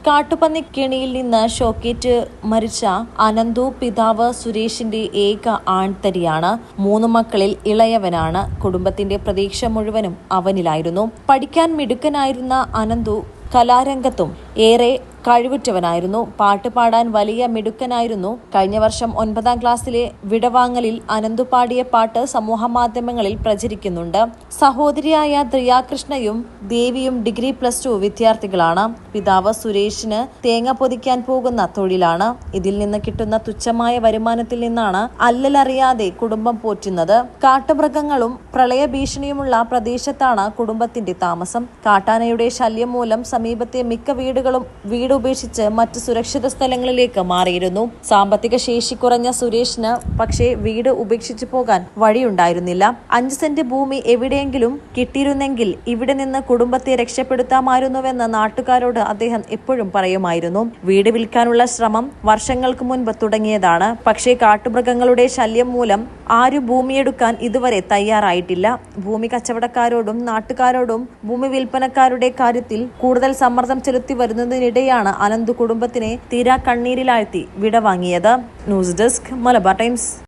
കാട്ടുപന്നിക്കെണിയിൽ നിന്ന് ഷോക്കേറ്റ് മരിച്ച അനന്തു പിതാവ് സുരേഷിന്റെ ഏക ആൺതരിയാണ്. 3 മക്കളിൽ ഇളയവനാണ്. കുടുംബത്തിന്റെ പ്രതീക്ഷ മുഴുവനും അവനിലായിരുന്നു. പഠിക്കാൻ മിടുക്കനായിരുന്ന അനന്തു കലാരംഗത്തും ഏറെ കഴിവുറ്റവനായിരുന്നു. പാട്ട് പാടാൻ വലിയ മിടുക്കനായിരുന്നു. കഴിഞ്ഞ വർഷം 9ാം ക്ലാസ്സിലെ വിടവാങ്ങലിൽ അനന്തു പാടിയ പാട്ട് സമൂഹമാധ്യമങ്ങളിൽ പ്രചരിക്കുന്നുണ്ട്. സഹോദരിയായ ദിയാകൃഷ്ണയും ദേവിയും ഡിഗ്രി +2 വിദ്യാർത്ഥികളാണ്. പിതാവ് സുരേഷിന് തേങ്ങ പൊതിക്കാൻ പോകുന്ന തൊഴിലാണ്. ഇതിൽ നിന്ന് കിട്ടുന്ന തുച്ഛമായ വരുമാനത്തിൽ നിന്നാണ് അല്ലലറിയാതെ കുടുംബം പോറ്റുന്നത്. കാട്ടുമൃഗങ്ങളും പ്രളയഭീഷണിയുമുള്ള പ്രദേശത്താണ് കുടുംബത്തിന്റെ താമസം. കാട്ടാനയുടെ ശല്യം മൂലം സമീപത്തെ മിക്ക വീട് ഉപേക്ഷിച്ച് മറ്റ് സുരക്ഷിത സ്ഥലങ്ങളിലേക്ക് മാറിയിരുന്നു. സാമ്പത്തിക ശേഷി കുറഞ്ഞ സുരേഷിന് പക്ഷേ വീട് ഉപേക്ഷിച്ചു പോകാൻ വഴിയുണ്ടായിരുന്നില്ല. 5 സെന്റ് ഭൂമി എവിടെയെങ്കിലും കിട്ടിയിരുന്നെങ്കിൽ ഇവിടെ നിന്ന് കുടുംബത്തെ രക്ഷപ്പെടുത്താമായിരുന്നുവെന്ന് നാട്ടുകാരോട് അദ്ദേഹം എപ്പോഴും പറയുമായിരുന്നു. വീട് വിൽക്കാനുള്ള ശ്രമം വർഷങ്ങൾക്ക് മുൻപ് തുടങ്ങിയതാണ്. പക്ഷേ കാട്ടുമൃഗങ്ങളുടെ ശല്യം മൂലം ആരും ഭൂമിയെടുക്കാൻ ഇതുവരെ തയ്യാറായിട്ടില്ല. ഭൂമി കച്ചവടക്കാരോടും നാട്ടുകാരോടും ഭൂമി വിൽപ്പനക്കാരുടെ കാര്യത്തിൽ കൂടുതൽ സമ്മർദ്ദം ചെലുത്തി വരുന്നതിനിടെയാണ് അനന്തു കുടുംബത്തിനെ തീരാ കണ്ണീരിലാഴ്ത്തി വിടവാങ്ങിയത്. News desk Malabar times.